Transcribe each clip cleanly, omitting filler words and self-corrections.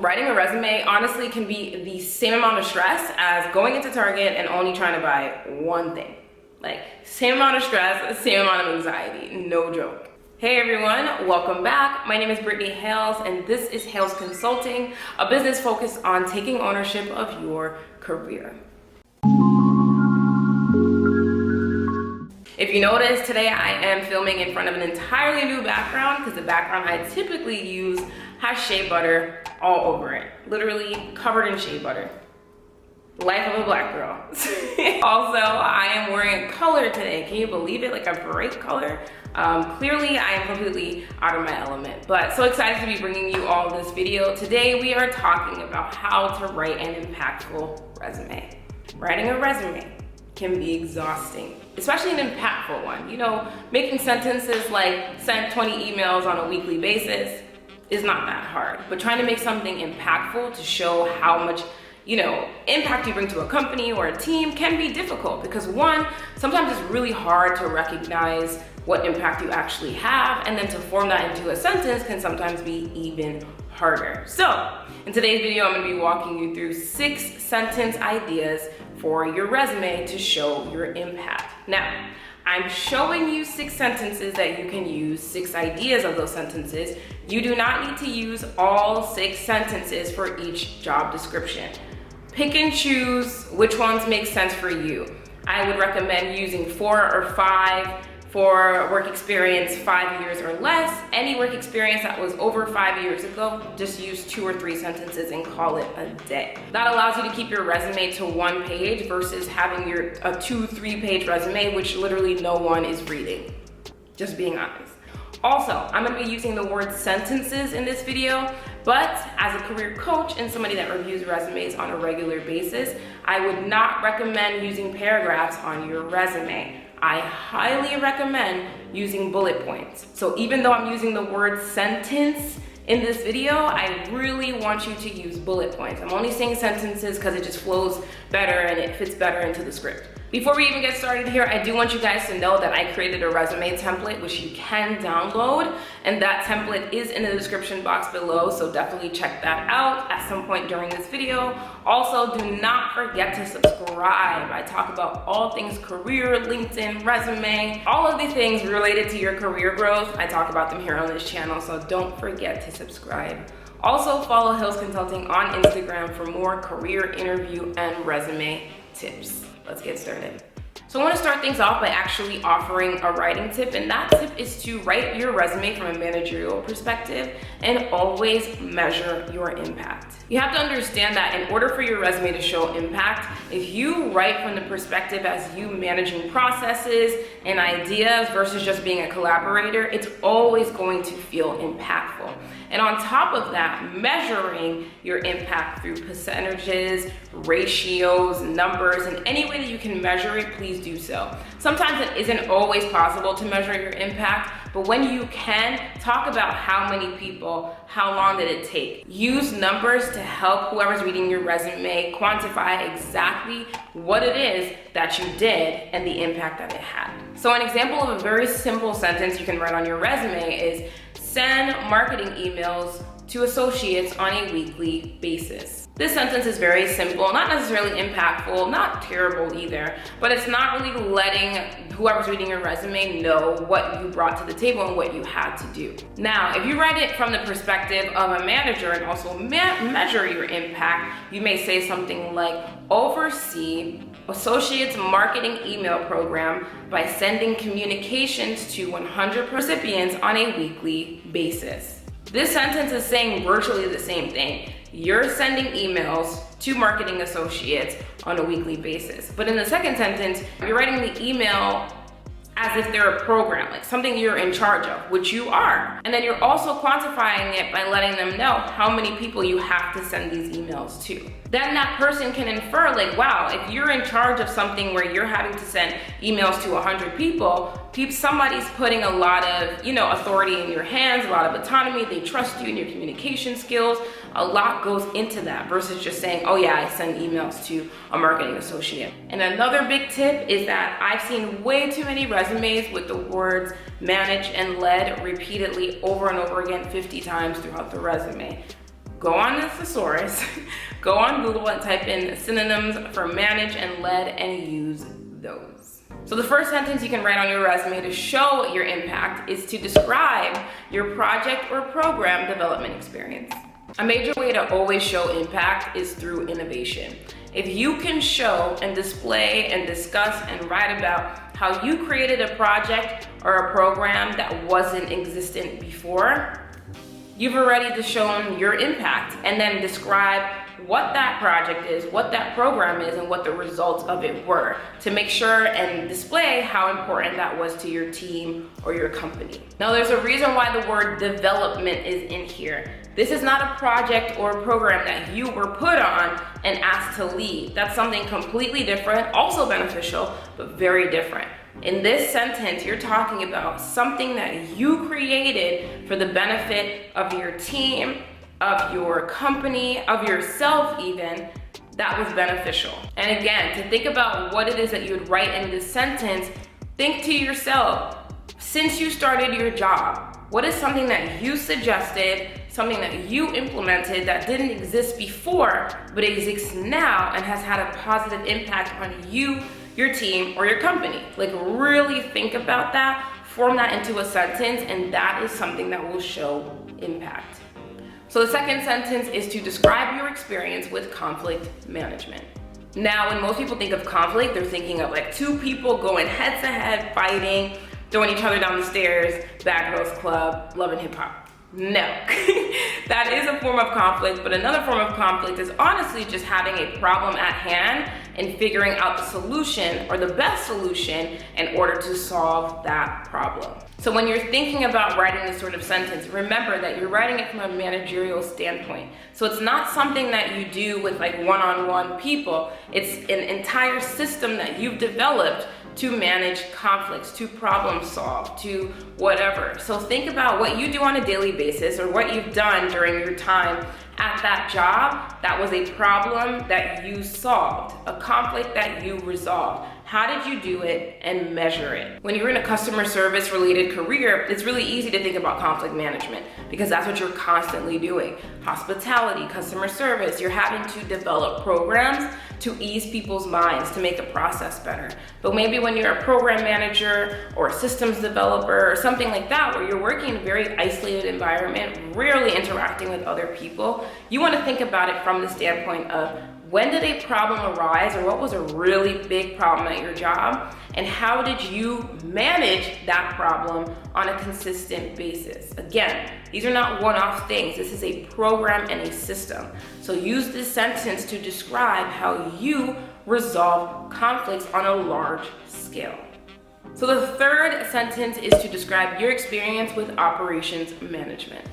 Writing a resume honestly can be the same amount of stress as going into Target and only trying to buy one thing. Like, same amount of stress, same amount of anxiety, no joke. Hey everyone, welcome back. My name is Brittany Hayles and this is Hayles Consulting, a business focused on taking ownership of your career. If you notice, today I am filming in front of an entirely new background because the background I typically use has shea butter all over it. Literally covered in shea butter. Life of a black girl. Also, I am wearing a color today. Can you believe it? Like a bright color. Clearly, I am completely out of my element, but so excited to be bringing you all this video. Today, we are talking about how to write an impactful resume. Writing a resume can be exhausting, especially an impactful one. You know, making sentences like send 20 emails on a weekly basis is not that hard, but trying to make something impactful to show how much impact you bring to a company or a team can be difficult because one, sometimes it's really hard to recognize what impact you actually have, and then to form that into a sentence can sometimes be even harder. So in today's video, I'm gonna be walking you through 6 sentence ideas for your resume to show your impact. Now, I'm showing you 6 sentences that you can use, 6 ideas of those sentences. You do not need to use all 6 sentences for each job description. Pick and choose which ones make sense for you. I would recommend using 4 or 5 for work experience 5 years or less. Any work experience that was over 5 years ago, just use 2 or 3 sentences and call it a day. That allows you to keep your resume to 1 page versus having a 2-3 page resume, which literally no one is reading. Just being honest. Also, I'm gonna be using the word sentences in this video, but as a career coach and somebody that reviews resumes on a regular basis, I would not recommend using paragraphs on your resume. I highly recommend using bullet points. So even though I'm using the word sentence in this video, I really want you to use bullet points. I'm only saying sentences because it just flows better and it fits better into the script. Before we even get started here, I do want you guys to know that I created a resume template which you can download, and that template is in the description box below, so definitely check that out at some point during this video. Also, do not forget to subscribe. I talk about all things career, LinkedIn, resume, all of the things related to your career growth. I talk about them here on this channel, so don't forget to subscribe. Also, follow Hayles Consulting on Instagram for more career interview and resume tips. Let's get started. So I want to start things off by actually offering a writing tip, and that tip is to write your resume from a managerial perspective and always measure your impact. You have to understand that in order for your resume to show impact, if you write from the perspective as you managing processes and ideas versus just being a collaborator, it's always going to feel impactful. And on top of that, measuring your impact through percentages, ratios, numbers, and any way that you can measure it, please do so. Sometimes it isn't always possible to measure your impact, but when you can, talk about how many people, how long did it take. Use numbers to help whoever's reading your resume quantify exactly what it is that you did and the impact that it had. So an example of a very simple sentence you can write on your resume is, send marketing emails to associates on a weekly basis. This sentence is very simple, not necessarily impactful, not terrible either, but it's not really letting whoever's reading your resume know what you brought to the table and what you had to do. Now, if you write it from the perspective of a manager and also measure your impact, you may say something like, oversee associates marketing email program by sending communications to 100 recipients on a weekly basis. This sentence is saying virtually the same thing. You're sending emails to marketing associates on a weekly basis. But in the second sentence, you're writing the email as if they're a program, like something you're in charge of, which you are. And then you're also quantifying it by letting them know how many people you have to send these emails to. Then that person can infer like, wow, if you're in charge of something where you're having to send emails to 100 people, somebody's putting a lot of, authority in your hands, a lot of autonomy, they trust you in your communication skills. A lot goes into that versus just saying, oh yeah, I send emails to a marketing associate. And another big tip is that I've seen way too many resumes with the words manage and led repeatedly over and over again 50 times throughout the resume. go on the thesaurus, go on Google and type in synonyms for manage and led and use those. So the first sentence you can write on your resume to show your impact is to describe your project or program development experience. A major way to always show impact is through innovation. If you can show and display and discuss and write about how you created a project or a program that wasn't existent before, you've already shown your impact, and then describe what that project is, what that program is, and what the results of it were to make sure and display how important that was to your team or your company. Now, there's a reason why the word development is in here. This is not a project or a program that you were put on and asked to lead. That's something completely different, also beneficial, but very different. In this sentence, you're talking about something that you created for the benefit of your team, of your company, of yourself even, that was beneficial. And again, to think about what it is that you would write in this sentence, think to yourself, since you started your job, what is something that you suggested, something that you implemented that didn't exist before, but exists now and has had a positive impact on you, your team, or your company? Like, really think about that, form that into a sentence, and that is something that will show impact. So the second sentence is to describe your experience with conflict management. Now, when most people think of conflict, they're thinking of like two people going head to head, fighting, throwing each other down the stairs, Bad Girls Club, Love and Hip Hop. No, that is a form of conflict, but another form of conflict is honestly just having a problem at hand and figuring out the solution or the best solution in order to solve that problem. So when you're thinking about writing this sort of sentence, remember that you're writing it from a managerial standpoint. So it's not something that you do with like one-on-one people. It's an entire system that you've developed to manage conflicts, to problem solve, to whatever. So think about what you do on a daily basis or what you've done during your time at that job that was a problem that you solved, a conflict that you resolved. How did you do it, and measure it? When you're in a customer service related career, it's really easy to think about conflict management because that's what you're constantly doing. Hospitality, customer service, you're having to develop programs to ease people's minds, to make a process better. But maybe when you're a program manager or a systems developer or something like that, where you're working in a very isolated environment, rarely interacting with other people, you want to think about it from the standpoint of, when did a problem arise, or what was a really big problem at your job, and how did you manage that problem on a consistent basis? Again, these are not one-off things. This is a program and a system. So use this sentence to describe how you resolve conflicts on a large scale. So the third sentence is to describe your experience with operations management.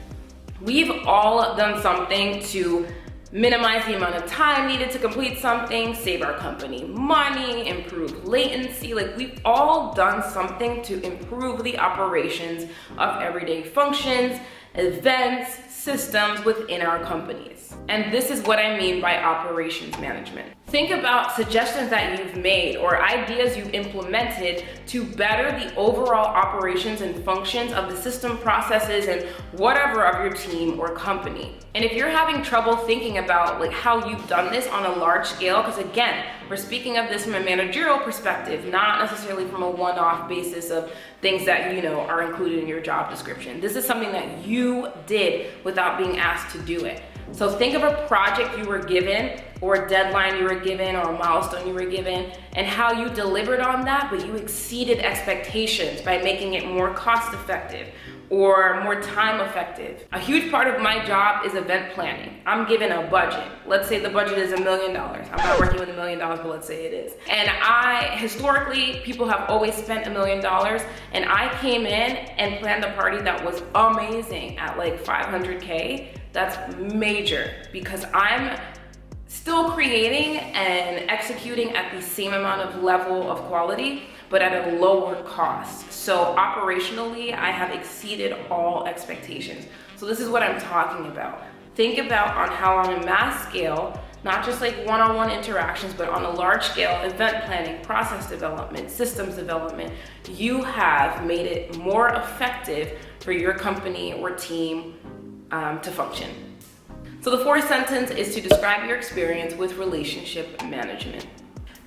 We've all done something to minimize the amount of time needed to complete something, save our company money, improve latency. Like, we've all done something to improve the operations of everyday functions, events, systems within our companies. And this is what I mean by operations management. Think about suggestions that you've made or ideas you've implemented to better the overall operations and functions of the system, processes, and whatever of your team or company. And if you're having trouble thinking about like how you've done this on a large scale, because again, we're speaking of this from a managerial perspective, not necessarily from a one-off basis of things that are included in your job description. This is something that you did without being asked to do it. So think of a project you were given, or a deadline you were given, or a milestone you were given, and how you delivered on that, but you exceeded expectations by making it more cost effective or more time effective. A huge part of my job is event planning. I'm given a budget. Let's say the budget is $1 million. I'm not working with $1 million, but let's say it is. And historically, people have always spent $1 million, and I came in and planned a party that was amazing at like $500K. That's major, because I'm still creating and executing at the same amount of level of quality, but at a lower cost. So operationally, I have exceeded all expectations. So this is what I'm talking about. Think about on how on a mass scale, not just like one-on-one interactions, but on a large scale, event planning, process development, systems development, you have made it more effective for your company or team to function. So the fourth sentence is to describe your experience with relationship management.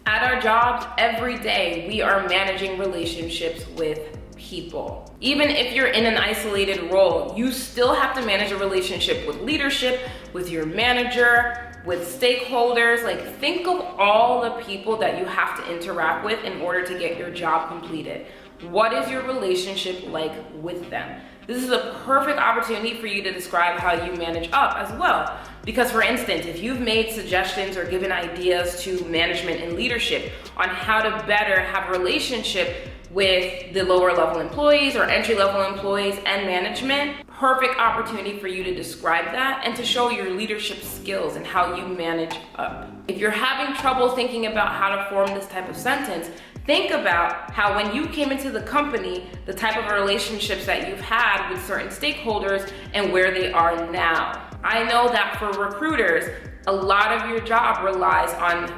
At our jobs, every day, we are managing relationships with people. Even if you're in an isolated role, you still have to manage a relationship with leadership, with your manager, with stakeholders. Like, think of all the people that you have to interact with in order to get your job completed. What is your relationship like with them? This is a perfect opportunity for you to describe how you manage up as well. Because for instance, if you've made suggestions or given ideas to management and leadership on how to better have a relationship with the lower level employees or entry level employees and management, perfect opportunity for you to describe that and to show your leadership skills and how you manage up. If you're having trouble thinking about how to form this type of sentence, think about how when you came into the company, the type of relationships that you've had with certain stakeholders and where they are now. I know that for recruiters, a lot of your job relies on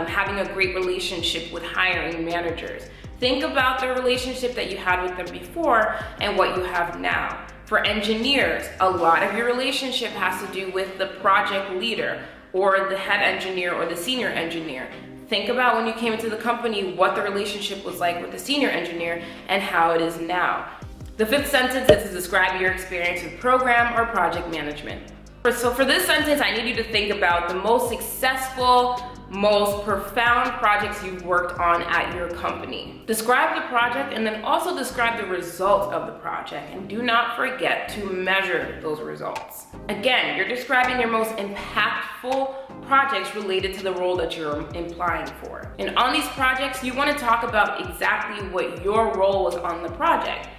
having a great relationship with hiring managers. Think about the relationship that you had with them before and what you have now. For engineers, a lot of your relationship has to do with the project leader or the head engineer or the senior engineer. Think about when you came into the company, what the relationship was like with the senior engineer and how it is now. The fifth sentence is to describe your experience with program or project management. So for this sentence, I need you to think about the most successful, most profound projects you've worked on at your company. Describe the project and then also describe the result of the project, and do not forget to measure those results. Again, you're describing your most impactful projects related to the role that you're applying for. And on these projects, you want to talk about exactly what your role was on the project.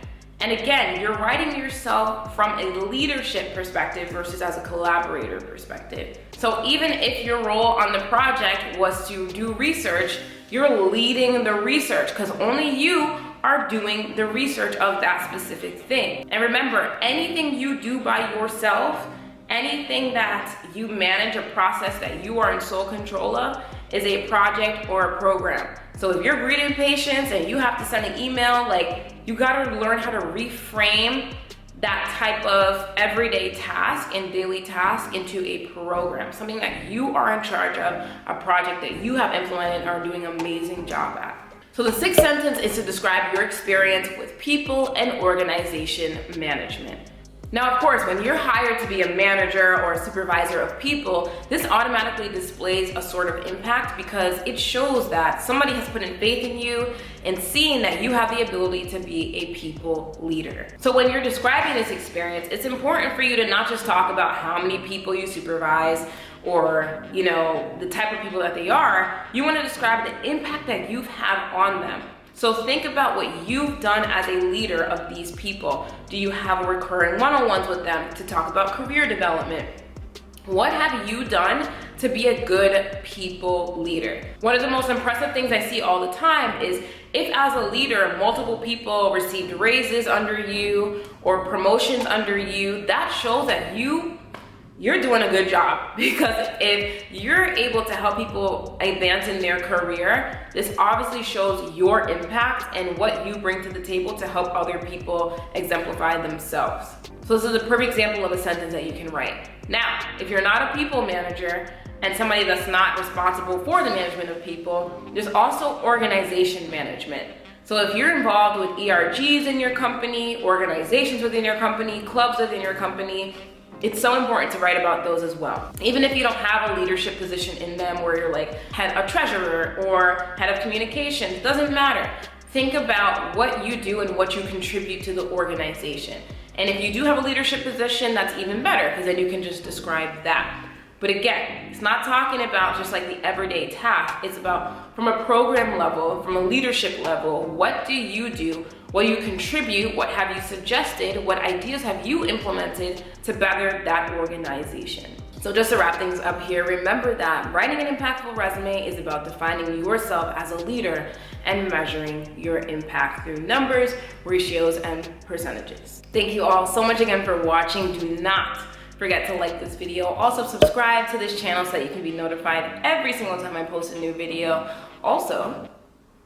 And again, you're writing yourself from a leadership perspective versus as a collaborator perspective. So even if your role on the project was to do research, you're leading the research because only you are doing the research of that specific thing. And remember, anything you do by yourself, anything that you manage, a process that you are in sole control of, is a project or a program. So if you're greeting patients and you have to send an email, like, you gotta learn how to reframe that type of everyday task and daily task into a program, something that you are in charge of, a project that you have implemented and are doing an amazing job at. So the sixth sentence is to describe your experience with people and organization management. Now, of course, when you're hired to be a manager or a supervisor of people, this automatically displays a sort of impact because it shows that somebody has put in faith in you and seeing that you have the ability to be a people leader. So when you're describing this experience, it's important for you to not just talk about how many people you supervise or, the type of people that they are. You want to describe the impact that you've had on them. So think about what you've done as a leader of these people. Do you have recurring one-on-ones with them to talk about career development? What have you done to be a good people leader? One of the most impressive things I see all the time is if as a leader, multiple people received raises under you or promotions under you, that shows that you're doing a good job, because if you're able to help people advance in their career, this obviously shows your impact and what you bring to the table to help other people exemplify themselves. So this is a perfect example of a sentence that you can write. Now, if you're not a people manager and somebody that's not responsible for the management of people, there's also organization management. So if you're involved with ERGs in your company, organizations within your company, clubs within your company, it's so important to write about those as well. Even if you don't have a leadership position in them where you're like a treasurer or head of communications, doesn't matter. Think about what you do and what you contribute to the organization. And if you do have a leadership position, that's even better, because then you can just describe that. But again, it's not talking about just like the everyday task. It's about from a program level, from a leadership level, what do you do? What do you contribute? What have you suggested? What ideas have you implemented to better that organization? So just to wrap things up here, remember that writing an impactful resume is about defining yourself as a leader and measuring your impact through numbers, ratios, and percentages. Thank you all so much again for watching. Do not forget to like this video. Also subscribe to this channel so that you can be notified every single time I post a new video. Also,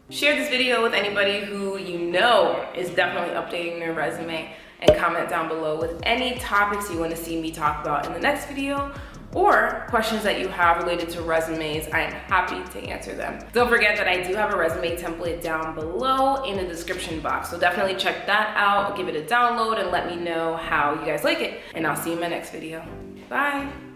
share this video with anybody who you know is definitely updating their resume, and comment down below with any topics you want to see me talk about in the next video or questions that you have related to resumes. I am happy to answer them. Don't forget that I do have a resume template down below in the description box, so definitely check that out, give it a download, and let me know how you guys like it. And I'll see you in my next video. Bye.